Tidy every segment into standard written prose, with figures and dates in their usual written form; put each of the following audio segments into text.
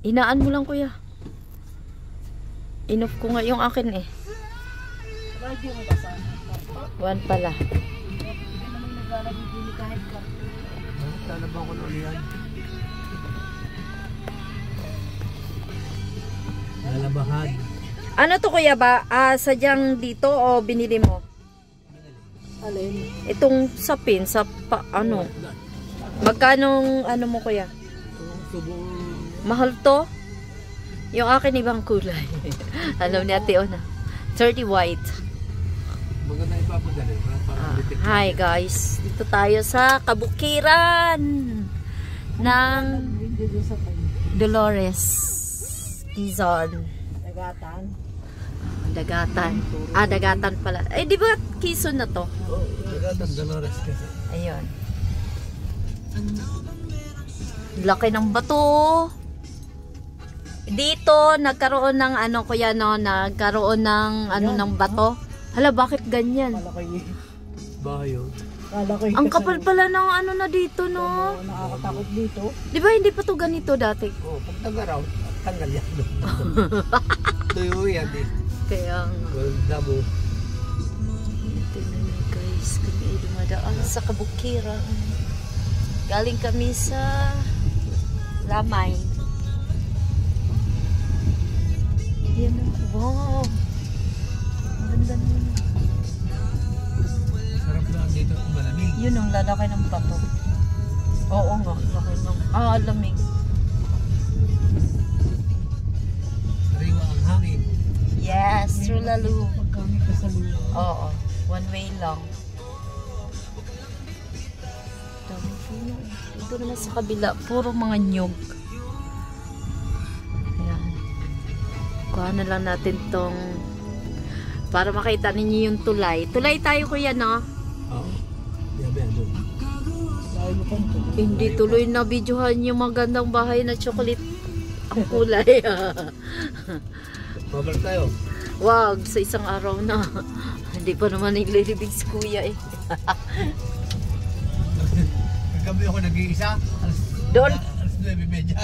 Hinaan mo lang kuya. Enough ko nga yung akin eh. Radio mo ba sana? One pala. Hindi naman naglalagay din kahit ka. Lalabang ko na ulihan. Lalabahan. Ano to kuya ba? Sadyang dito o binili mo? Alin? Itong sapin sa ano? Magkanong ano mo kuya? Subong. Mahal to? Yung akin ibang kulay. Alam ni Ate Ona. 30 white. Maganda ipapadali. Hi guys. Dito tayo sa kabukiran ng Dolores Quezon. Dagatan. Dagatan. Dagatan pala. Eh di ba Quezon na to? Oo, Dagatan Dolores kasi. Ayun. Laki ng bato. Dito nagkaroon ng ano kuya no, nagkaroon ng ano ng bato. Hala, bakit ganyan? Malaki. Bahay yun. Malaki. Ang kapal pala ng ano na dito no. Nakakatakot dito. Di ba hindi pa to ganito dati? Oo, pag tagaraw, tanggal yan. Tuyo yan eh. Kaya nga. Golda mo. Tingnan nyo guys, kami ay dumadaan sa kabukiran. Galing kami sa Lamay. Yan na. Wow! Ang ganda naman. Sarap lang dito, malamig. Yun ang lalaki ng bato. Oo nga, laki ng... lamig. Sariwa ang hangin. Yes, true lalo. Pagkamit ka sa lupa. Oo, one way lang. Dami puno. Ito naman sa kabila, puro mga nyug. Ayan. Kuha na lang natin tong para makita ninyo yung tulay. Tulay tayo kuya, no? Oo. Yabe, doon. Dahil mo kang tuloy. Hindi tuloy na videohan yung magandang bahay na chocolate ang kulay. Babalik tayo. Wag, sa isang araw na. Hindi pa naman nililibig si kuya eh. Kagabi ako nag-iisa. Doon? Alas 9:30.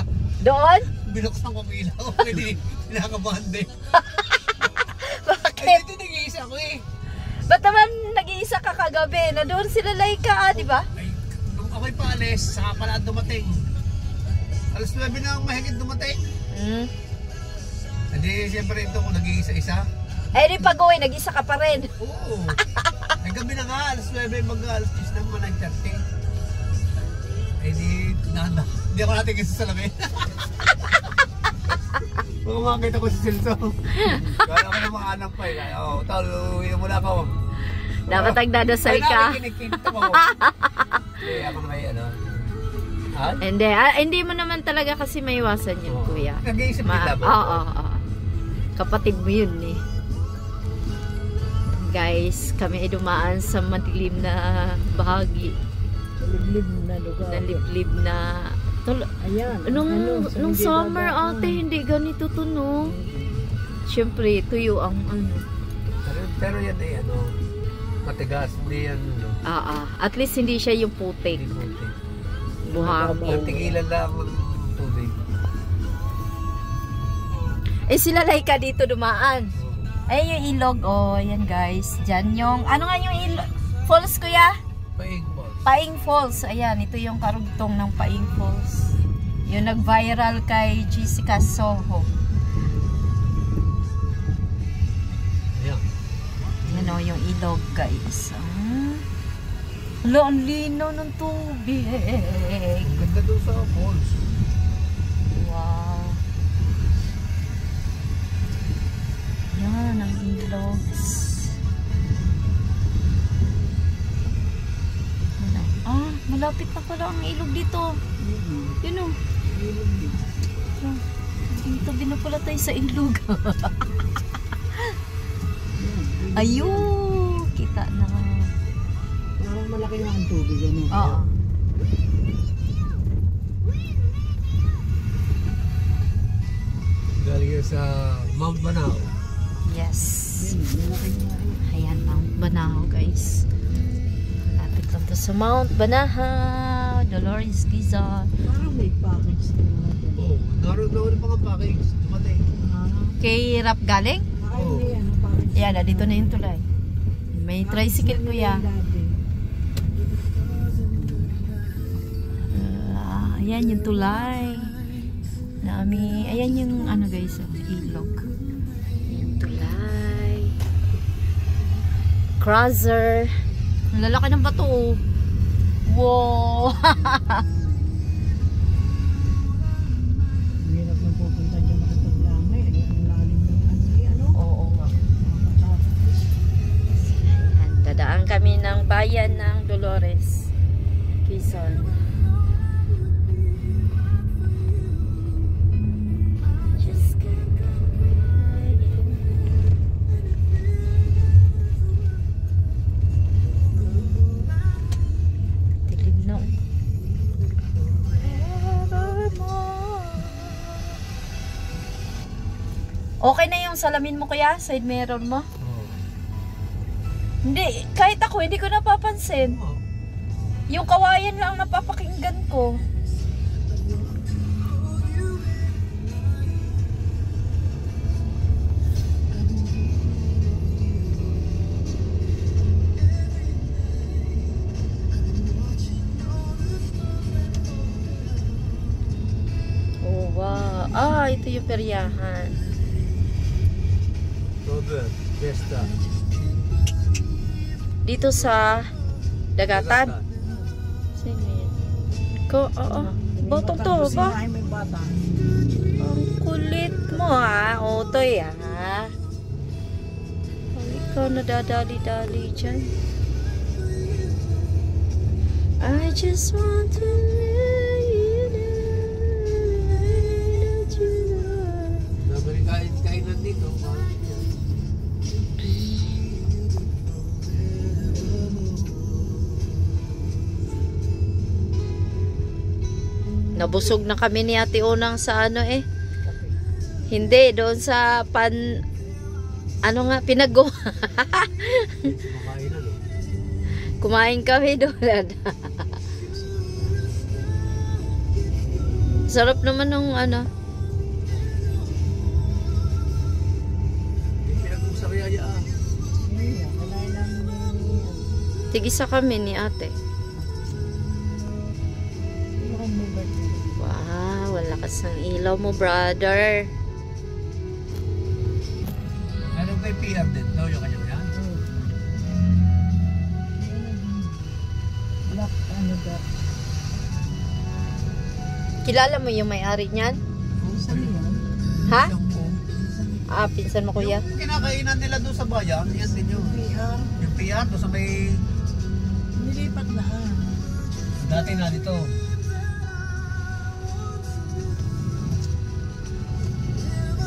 Doon? Binuksan ko ang ilaw. Hindi pinakabahan din. Bakit? Ay, dito nag-iisa ko eh. Ba't naman nag-iisa ka kagabi? Na doon sila Laika, di ba? Ay, nung ako'y paalis, saka pala dumating. Alas 9 na ang mahigit dumating. Hmm. Hindi, siyempre ito kung nag-iisa-isa. Eh di pag-uwi, nag-isa ka pa rin. Oo. Ay, gabi na nga, alas 9, mag-alas 10 naman ang charte. Eh di, nanda. Hindi ako natin kasi sa lamin. Baka makakita ko si Silso. Kaya ako na mga anak pa eh. Oo, talo, yun muna ako. Dapat nagdadasal ka. Ay, nakikinig ako. Eh, ako na may ano. Ha? Hindi mo naman talaga kasi maiwasan yun, Oo. kuya. Nag-iisip nila ba? Oo. Kapatid mo yun eh. Guys, kami ay dumaan sa madilim na bahagi. Sa liblib na lugar. Na liblib na... Ayan. Nung summer ate, hindi ganito to no. Siyempre, tuyo ang ano. Pero yan eh, ano, matigas. Hindi yan, ano. At least hindi siya yung putik. Hindi puti. Buhangin. Tigilan lang ang tubig. Eh sila Laika dito dumaan. Ay yung ilog. Oh, yan guys. Diyan yung, ano nga yung ilog? Falls kuya? Paing balls. Paing Falls. Ayan, ito yung karugtong ng Paing Falls. Yung nag-viral kay Jessica Soho. Ayan. Yan o, yung ilog guys. Hala, ang linaw ng tubig. Ganda doon sa falls. Wow. Yan, ang ilog. Malapit na pala ang ilog dito. Yun o. Dito na pala tayo sa ilog. Ayun, kita na. Parang malaki yung ang tubig. Ano? Oo. Galing yan sa Mount Banao. Yes. Malaki nga. Ayan, Mount Banahaw guys. Lapit lang to sa Mount Banahaw. Dolores Quezon. Parang may package na naman dyan. Oo, naroon pa nga package. Dumating. Kay Rap galing? Ay, hindi, ano, package. Yan, dito na yung tulay. May tricycle kuya. Ayan yung tulay. Ayan yung ano guys, ilog. Yung tulay. Crosser. Ang lalaki ng bato oh. Wow! Hirap na pupunta dyan makipaglamay. Ang lalim ng ano. Oo nga. Dadaan kami ng bayan ng Dolores, Quezon. Okay na yung salamin mo kuya? Side mirror mo? Oo. Hindi, kahit ako hindi ko napapansin. Oo. Yung kawayan lang napapakinggan ko. Oh wow. Ah, ito yung peryahan. Robert, Fiesta. Dito sa Dagatan. Sino yan? Oo. Botong to ba? Ay, may bata. Ang kulit mo ha. Otoy ha. Ikaw nadadali-dali dyan. I just want to let you know that you know. Nabalik kainan dito. Nabusog na kami ni Ate Unang sa ano eh. Hindi, doon sa ano nga, pinagawa. Makainan oh. Kumain kami doon. Sarap naman nung ano. Pinag-usap yaya. Tigisa kami ni ate. Wow, wala kasang ilaw mo, brother. Meron kay PR din, no? Yung kanya yan? Black, ano ba? Kilala mo yung may-ari niyan? Saan yan? Ha? Yung Ah, pinsan mo kuya? Yung kinakainan nila doon sa bayan, yan din yun. PR. Yung PR doon sa may... Nilipat na. Dati na dito.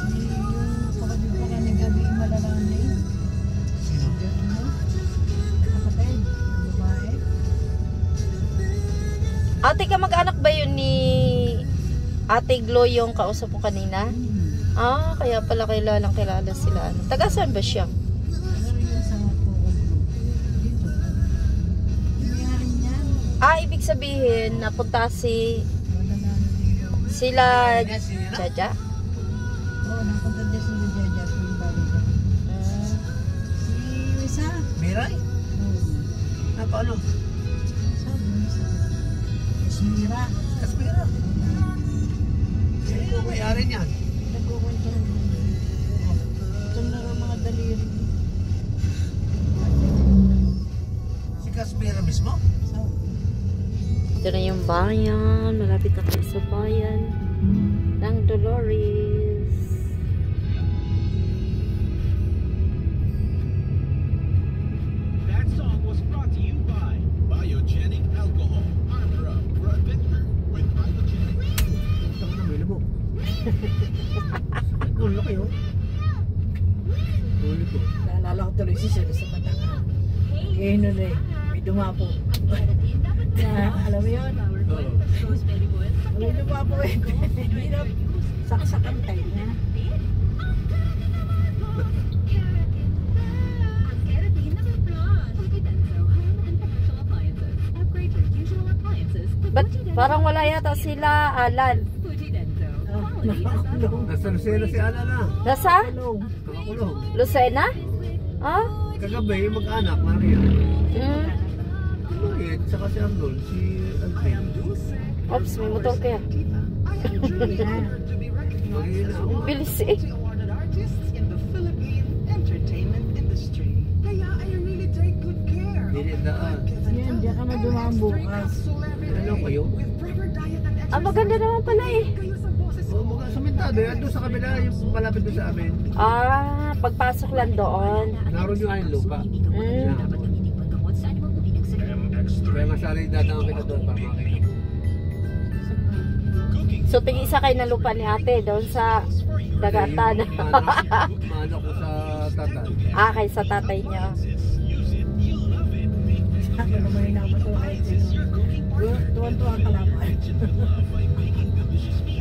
Yung kapatid pa kami gabi malalani. Sino? Kapatid, babae. Ate ka mag-anak ba yun ni Ate Glo yung kausap mo kanina? Ah, kaya pala kilala sila. Taga saan ba siya? Ano yun sa Pogo Group? Dito. Nangyari niyan. Ah, ibig sabihin, napunta Malalani dito. sila Yes, sino? Jaja? Oo, napunta din sa Jaja at yung bago ko. Si Isa. Miray? Oo. Paano? Sabi mo isa. Esmira. Kaspira. Eh, yung may-ari niyan. Nagkukwento rin. Ito na lang mga daliri. Si Kaspira mismo? Sabi. Ito na yung bayan. Malapit na tayo sa bayan ng Dolores. That song was brought to you by Biogenic Alcohol. Armor up for adventure with Biogenic. Ito ko na, may labo. Ang laki oh. Huli ko. Naalala ko tuloy si Sir sa Batangan. Eh, nun eh. May dumapo. Alam mo yun? Oo. May dumapo eh. Hirap. Saksakan tayo niya. Ba't Parang wala yata sila, Alan. Nakakulong. Nasa Lucena si Ala na. Nasa? Nakakulong. Lucena? Ah? Kagabi, mag-anak, Maria. Hmm. Bakit? Saka si Arnold, si Alvin. Oops, may motor kaya. Mahina ako. Bilis eh. Hindi daan. Yan, diyan ka na dumaan bukas. Ano kayo? Ah, maganda naman pala eh. Oo, mga sumentado. Yan doon sa kabila, yung malapit doon sa amin. Ah, pagpasok lang doon. Naroon yung ayun lupa. Hmm. Kaya masali dadaan kita doon para makita mo. So, tig-isa kayo na lupa ni ate doon sa Dagatan. Maano ko sa tatay. Ah, kay sa tatay niya. Ako naman yung napatuloy. Tuwan-tuwan ka lang.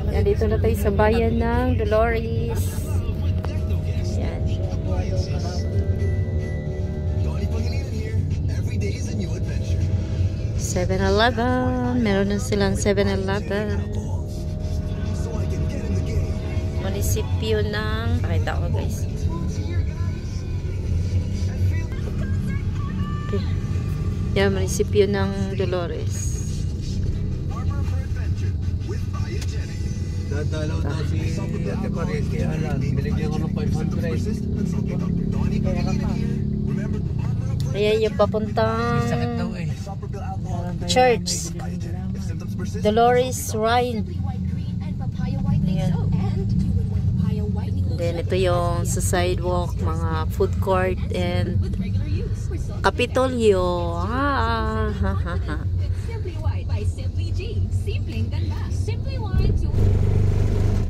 Yan, dito na tayo sa bayan ng Dolores. Yan. Donnie Pangilinan here. Every day is a new adventure. 7-Eleven. Meron na silang 7-Eleven. So I can get in the game. Munisipyo ng... Pakita ko guys. Okay. Yan, munisipyo ng Dolores. Armor for adventure with Biogenic. Dadalaw daw si Ate Paris kay Alan. Binigyan ko ng 500. Donnie Pangilinan here. Remember, armor up for Ayan yung papuntang Sakit daw eh. tropical alcohol. church. Biogenic. If symptoms persist, Dolores Shrine. Ayan. Then ito yung sa sidewalk, mga food court and Kapitolyo. Ah, ha, ha, ha. Simply White by Simply G. Simpleng ganda. Simply White to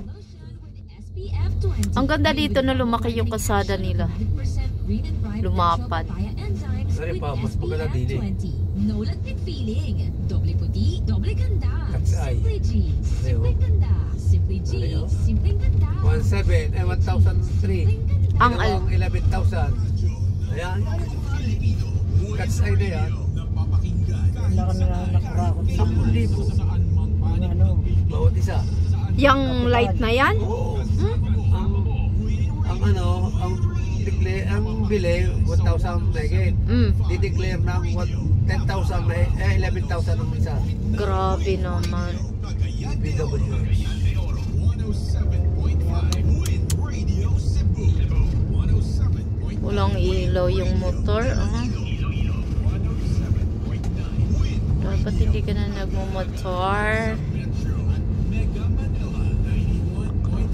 lotion with SPF 20. Ang ganda dito na lumaki yung kasada nila. 100% green and prime Lumapad. via enzymes Ay, with pa, mas maganda SPF din 20. No lagkit feeling. Doble puti, doble ganda. Cat's eye. Simply G. Simpleng ganda. Simply G. Ayaw. Simpleng ganda. 1,700 eh 1,003. Ang Ang 11,000. Ayan. Cat's eye na yan. Wala ka na nakarakot sa 10,000. ano. Bawat isa. Yung light na yan? Oo. Ang ano, ang bili 1,000 megit. Di-declare ng 10,000 na 11,000 ang isa. Grabe naman. PWH. Walang ilaw yung motor. Dapat hindi ka na nagmumotor.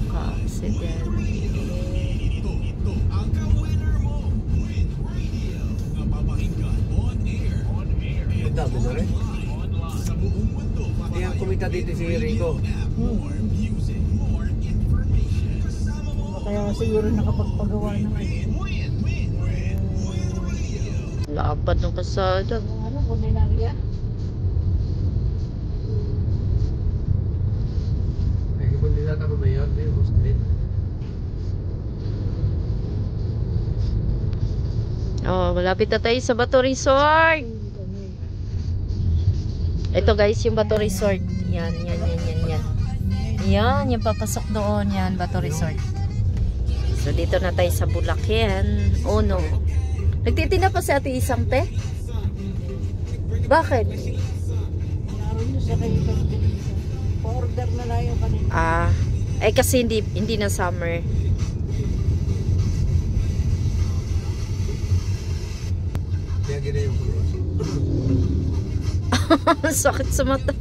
Ka-accident. Ang dami na rin. Hindi ang kumita dito si Rico. Kaya siguro nakapagpagawa ng Lapad ng kasada. ano, kuninarya. Ay, kung nila ka mamayag, may Muslim. Oh, malapit na tayo sa Bato Resort. Ito guys, yung Bato Resort. Yan. Yan, yung papasok doon. Yan, Bato Resort. So, dito na tayo sa Bulacan. Oh no. Nagtitinda pa si Ate Isang pe? Bakit? Naroon nyo sa kayo pa-order na lang yung kanina. Ah, kasi hindi na summer. Kaya ginayon ko. Sakit sa mata.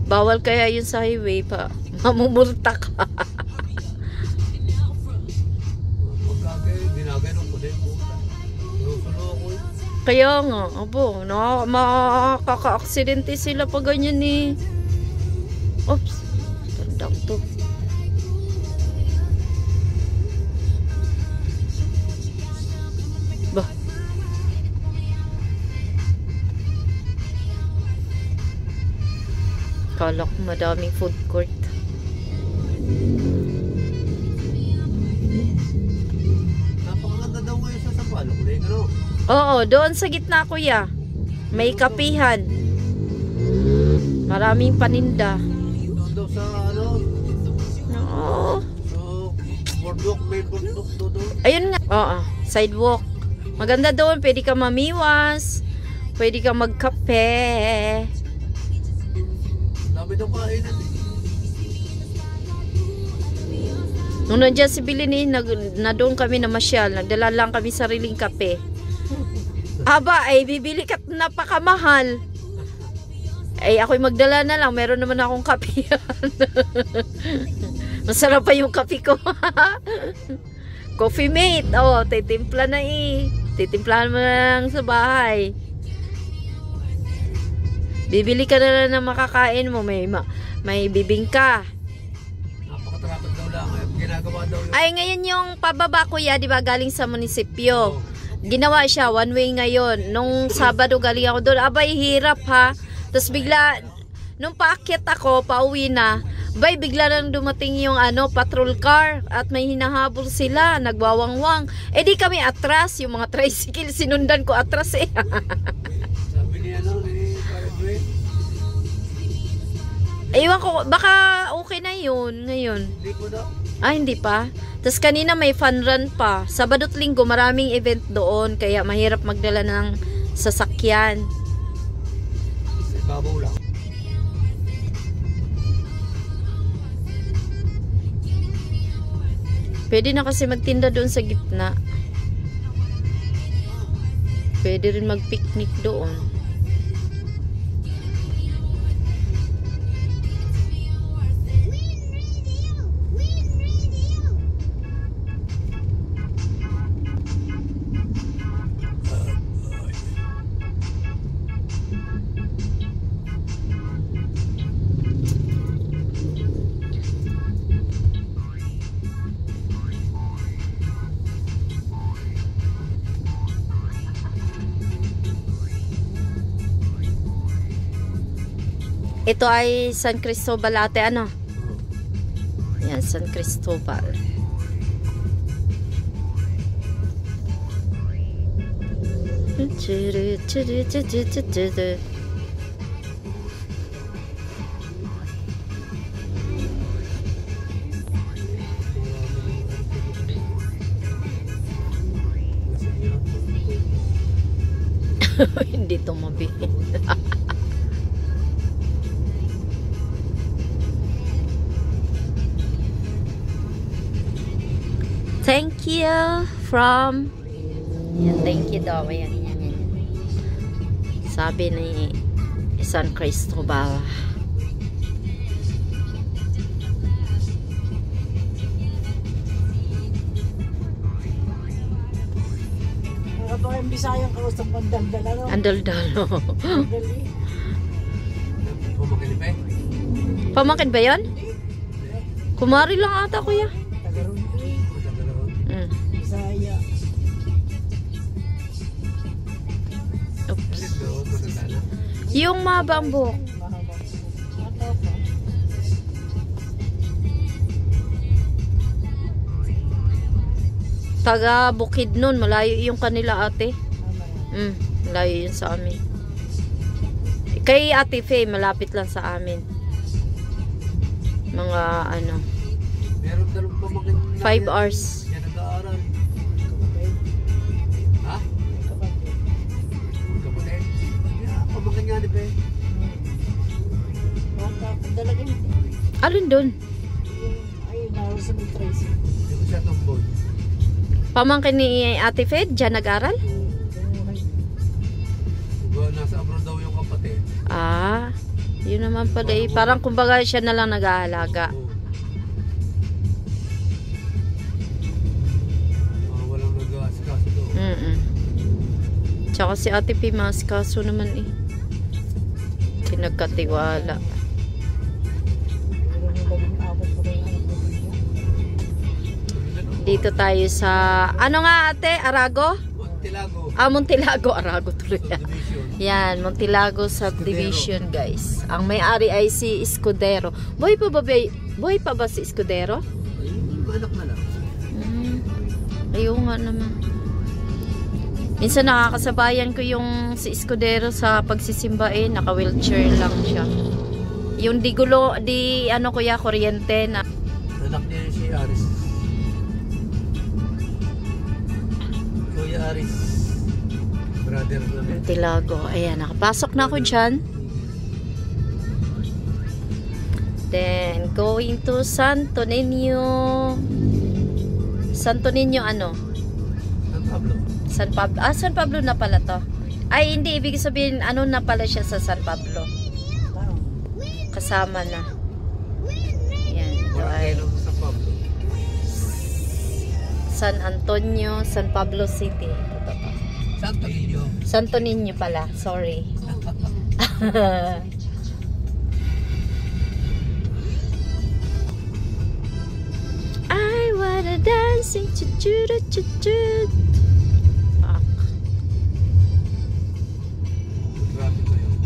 Bawal kaya yun sa highway pa. Mamumulta ka. Ginaganon ko din po. Nusulo ako eh. Kaya nga, abo, makaka-aksidente sila pag ganyan eh. Oops, tandang to. Bah. Kala ko madaming food court. Napakaganda daw ngayon sa Sampaloc. Ano? Oo, doon sa gitna kuya. May kapihan. Maraming paninda. Doon daw sa ano, Oo. so, bundok, may bundok doon. Ayun nga. Oo, sidewalk. Maganda doon, pwede ka mamiwas. Pwede ka magkape. Dami daw kainan eh. Nung nandiyan si Billy na doon kami namasyal, nagdala lang kami sariling kape. Aba, ay bibili ka napakamahal. Ay ako'y magdala na lang, meron naman akong kape. Masarap pa yung kape ko. Coffee mate, oh, titimpla na eh. Titimplahan mo na lang sa bahay. Bibili ka na lang ng makakain mo, may bibingka. Napakatarapad daw lang. Ginagawa daw yun. Ay, ngayon yung pababa kuya, di ba, galing sa munisipyo. Ginawa siya, one way ngayon. Nung Sabado galing ako doon, abay, hirap ha. Tapos bigla, nung paakyat ako, pauwi na, bay, bigla lang dumating yung patrol car at may hinahabol sila, nagwawangwang. Eh di kami atras, yung mga tricycle, sinundan ko atras eh. Sabi ni Paradway. Ewan ko, baka okay na yun ngayon. Hindi ko daw. Ah, hindi pa. Tapos kanina may fun run pa. Sabado at Linggo, maraming event doon. Kaya mahirap magdala ng sasakyan. Sa babaw lang. Pwede na kasi magtinda doon sa gitna. Pwede rin mag-picnic doon. Ito ay San Cristobal ate, ano? Yan, San Cristobal. Hindi tumabi. Thank you from... Yan, thank you daw. Ayan, yan. Sabi ni San Cristobal. Baka yung Bisayang kausap ang daldala. Andaldalo. Pumakilip eh. Pamangkin ba yan? Kumari lang ata kuya. Tagaroon ko eh. Mm. Bisaya. Oops. Doon, matanda na. Yung mahabang buhok. Mahaba. Ako pa. Taga Bukid nun. Malayo yung kanila ate. Mamaya. Malayo yun sa amin. Kay Ate Faye, malapit lang sa amin. Mga ano, Meron dalawang pamakin. 5 hours. Yan nag-aaral. Kapatid. Ha? Kapatid. Kapatid? Yeah, pamakin nga ni Be. Baka dalagin. Alin dun? Ayun, naroon sa may Tracy. Hindi ko siya tumbol. Pamangkin ni Ate Faye, dyan nag-aral? Nasa abroad daw yung kapatid. Ah, yun naman pala eh. Parang kumbaga siya na lang nag-aalaga. Walang nag-aasikaso doon. Tsaka si Ate Faye, maasikaso naman eh. Pinagkatiwala. Meron yung labing apat pa rin anak mo dito. Dito tayo sa, ano nga ate? Arago? Montilago. Ah, Montilago. Arago tuloy. Subdivision. Yan, Montilago Subdivision guys. Ang may-ari ay si Escudero. Buhay pa ba si Escudero? Yung anak na lang. Ayaw nga naman. Minsan nakakasabayan ko yung si Escudero sa pagsisimba eh. Naka-wheelchair lang siya. Yung di gulo, di ano kuya, kuryente na. Anak niya si Aris. Kuya Aris. Brother namin. Tilago. Ayan, nakapasok na ako dyan. Then, going to Santo Niño. Santo Niño ano? San Pablo. San Pablo. Ah, San Pablo na pala to. Ay, hindi. Ibig sabihin, ano na pala siya sa San Pablo. Kasama na. Ayan. Ito ay Barangay ng San Pablo. San Antonio, San Pablo City. Ito to. Santo Niño. Santo Niño pala. Sorry. I wanna dancing to Fuck. Grabe ko yun.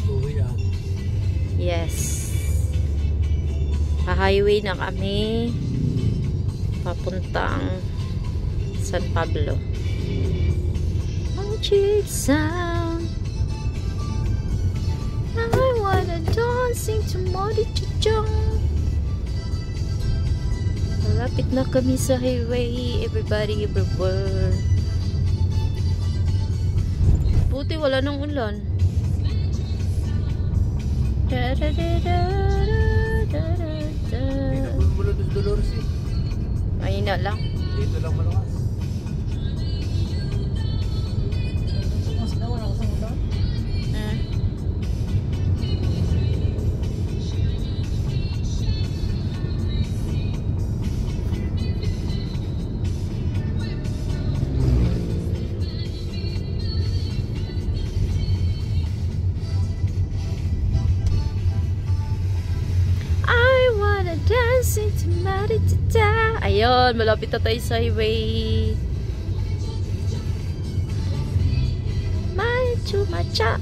Uwi ah. Yes. Pa-highway na kami. Papuntang San Pablo. Magic sound. I wanna dancing to Modi Chuchong. Malapit na kami sa highway. Everybody everywhere. Buti wala nang ulan. Hindi na bumulo dos Dolores eh. Ayun na lang. Dito lang malakas. Ah. I wanna dance into Maritita. Ayun, malapit na tayo sa highway. Macha.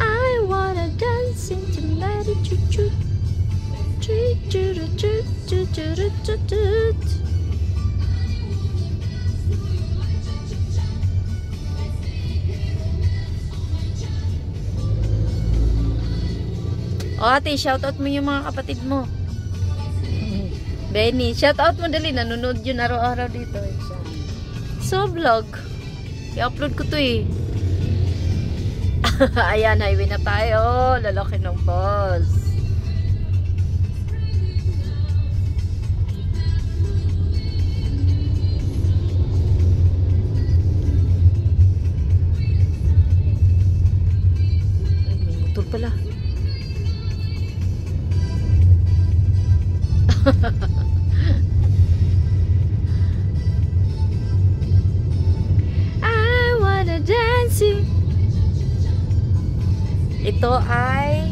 I wanna dance into Maritita. O ate, shoutout mo yung mga kapatid mo. Benny, shoutout mo dali. Nanonood yun araw-araw dito. So, vlog. I-upload ko to eh. Ayan, highway na tayo. Lalaki ng boss. Ay, may motor pala. I wanna dancing. Ito ay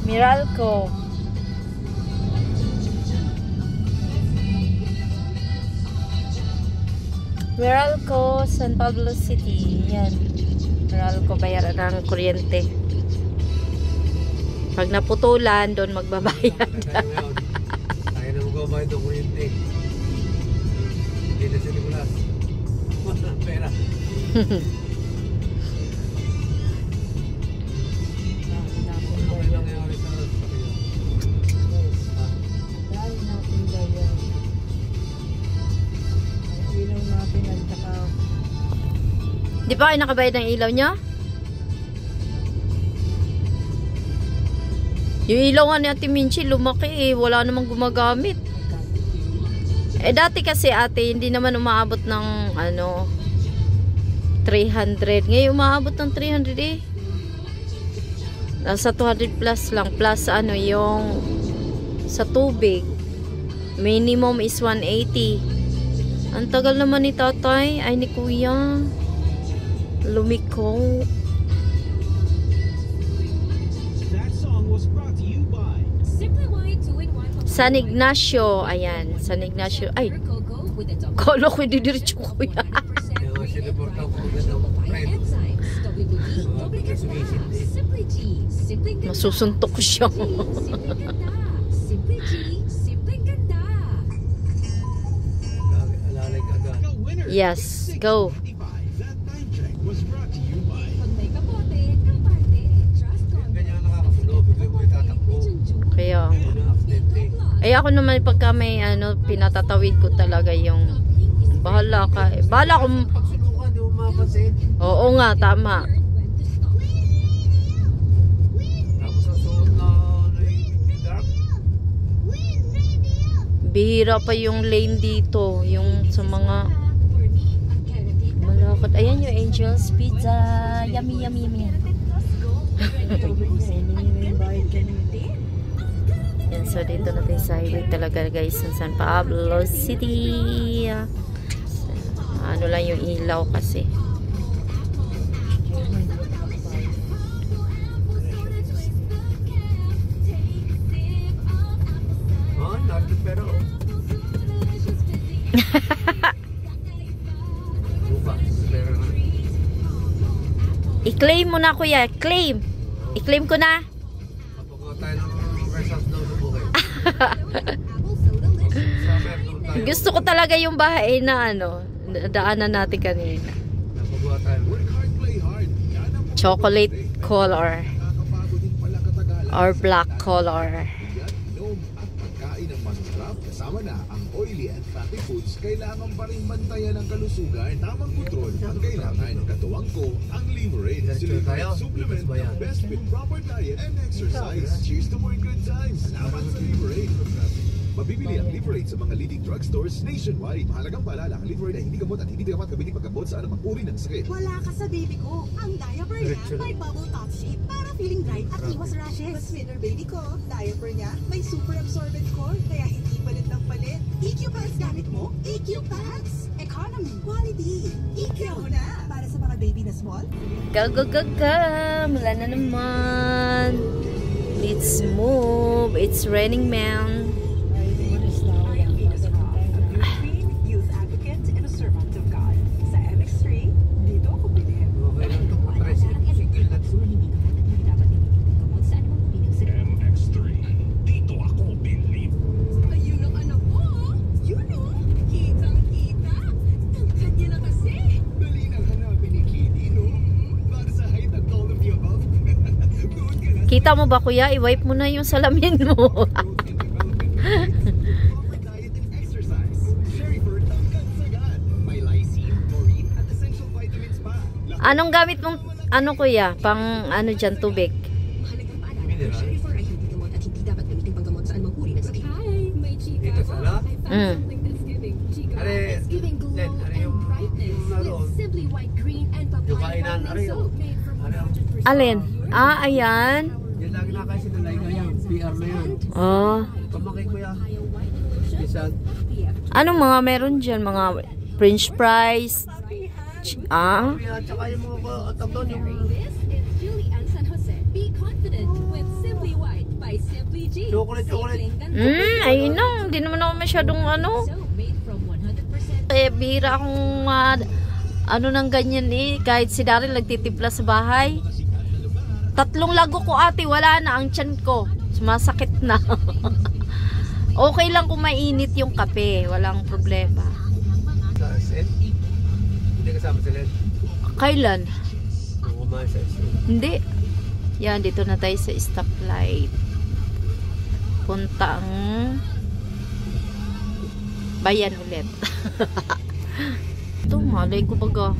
Meralco. Meralco, San Pablo City. Yan. Meralco, bayaran ng kuryente. Pag naputulan, doon magbabayad. Tayo ngayon. Tayo na magbabayad ng kuryente. Hindi na si Nicolas. Pera. Okay lang nangyari sa sasakyan. Dahil natin gaya. Ang ilaw natin at saka Di ba kayo nakabayad ng ilaw nyo? Yung ilaw nga ni Ate Minchi, lumaki eh. Wala namang gumagamit. Eh dati kasi ate, hindi naman umaabot ng ano 300. Ngayon umaabot ng 300 eh. Nasa 200 plus lang. Plus ano yung sa tubig. Minimum is 180. Ang tagal naman ni tatay. Ay ni kuya. Lumiko. That song was brought to you by Simply White 2-in-1 San Ignacio. Ayan. San Ignacio. Ay. cocoa with a double Kala ko didiretso kuya. Kaya nga siniporta ko maganda ng friend. enzymes. WD, Sumisindi. Simply G, Simply Ganda. Masusuntok ko siya. Simply Ganda. Simply G, Simply Ganda. Alalay ka agad. Go Winners. Yes, go. 6:55. That time check. was brought to you by Pag may kapote, kampante. Trust Condo. Ganyan nakakasulog. Bigla mo itatakbo. Kaya, Yun ang aksidente. ay ako naman pagka may pinatatawid ko talaga yung bahala ka. Bahala kung, Pagsulukan, di mo mapapansin. oo nga, tama. Tapos ang suot na dark. Bihira pa yung lane dito, yung sa mga malakad. Ayan yung Angel's Pizza. Yummy, yummy, yummy. Yan, so dito natin sa highway talaga guys sa San Pablo City. Ano lang yung ilaw kasi. Oh, narito pero. Bukas, pero na. I-claim mo na kuya, claim. I-claim ko na. Kapag tayo ng versus daw sa bukay. Summer doon tayo. Gusto ko talaga yung bahay na daanan natin kanina. Napagawa tayo. Work hard, play hard. Yan ang Chocolate color nakakapagod din pala katagalan. or black color. Yan, inom at pagkain ng masarap kasama na ang oily and fatty foods. Kailangan pa rin bantayan ang kalusugan. Tamang kontrol ang kailangan. Katuwang ko ang Liverade. Diretso tayo. Supplement Dito ba yan? ng best with proper diet and exercise. Cheers to more good times. Salamat sa Liverade. Mabibili ang Liverade sa mga leading drugstores nationwide. Mahalagang paalala, ang Liverade ay hindi gamot at hindi dapat gamitin paggamot sa anumang uri ng sakit. Wala ka sa baby ko. Ang diaper niya may bubble top shape para feeling dry at iwas rashes. Mas winner baby ko, diaper niya may super absorbent core kaya hindi palit ng palit. EQ Pads gamit mo? EQ Pads. Economy. Quality. EQ na. Para sa mga baby na small. Go, go, go, go. Wala na naman. Let's move. It's raining, man. Youth advocate and a servant of God. Sa MX3, dito ako bilhin. Okay lang ito. Single na ito. MX3. Dito ako believe. Ayun ang anak ko. Yun o. Kitang-kita. Tangkad niya na kasi. Dali nang hanapin ni Kitty, no? Para sa height and all of the above. Good ka na. Kita mo ba kuya? I-wipe mo na yung salamin mo. Proper diet and exercise. Sherry Bird tangkad sagad. May lysine, taurine, at essential vitamins pa. Anong gamit mong, kuya? Pang dyan, tubig? Mahalagang paalala, Mineral. Sherifer ay hindi gamot at hindi dapat gamitin panggamot sa anumang uri ng sakit. Hi, may chika Dito sa ala? I found something that's giving chika. Are, It's giving glow Len, are and yung brightness naroon? with Simply White Green and Yung Papaya kainan, are Whitening yung, Soap made from are yung, 100% Alin? Ayan. yan lagi na kasi nalay na yan. PR na yan. Oh. Pamaki ko yan. Papaya Whitening Lotion. Isang, Anong mga meron dyan? Mga french fries? at saka yung mga atag doon, yung This is Julian San Jose. Be confident with Simply White by Simply G. Chocolate. Simpleng ganda. Ayun na. Hindi naman ako masyadong Soap made from 100% Eh, bihira akong ng ganyan eh. Kahit si Daryl nagtitimpla sa bahay. 3 lago ko ate, wala na ang tiyan ko. Sumasakit na. Okay lang kung mainit yung kape. Walang problema. sa SN. Hindi kasama sila. Kailan? Kung kumain sa SN. Hindi. Yan, dito na tayo sa stoplight. Puntang bayan ulit. Ito, malay ko baga.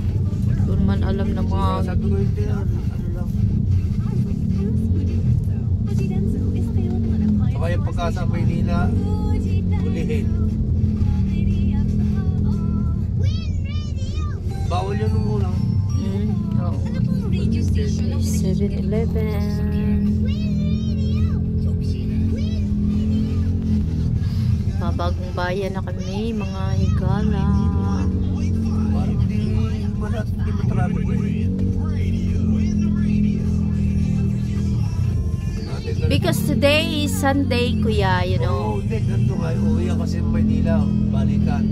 Doon man alam na mga... Sabi ko hindi, ano lang. Saka yung pagkasa Maynila, ulihin. Bawal yun nung una. Oo. radio station of 7-Eleven. Mabagong bayan na kami, mga higala. Parang hindi matraffic eh. Because today is Sunday, kuya, you know. Oo, hindi. Ganito nga. Uwi ako kasi Maynila. Balikan.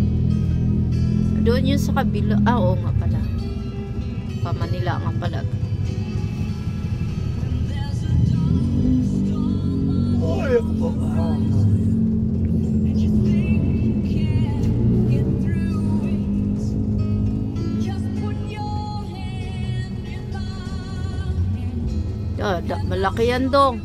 Doon yun sa kabila. Oo nga pala. Pa-Manila nga pala. Ay, ako po. Malaki yan dong.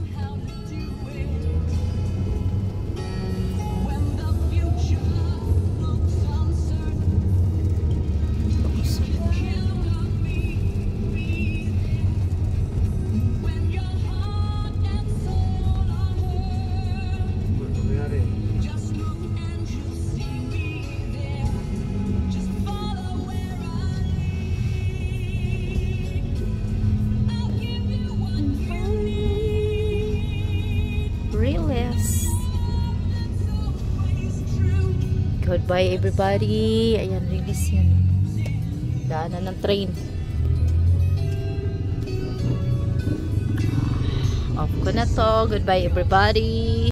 Goodbye everybody. Ayan, release yan. Daanan ng train. Off ko na to. Goodbye everybody.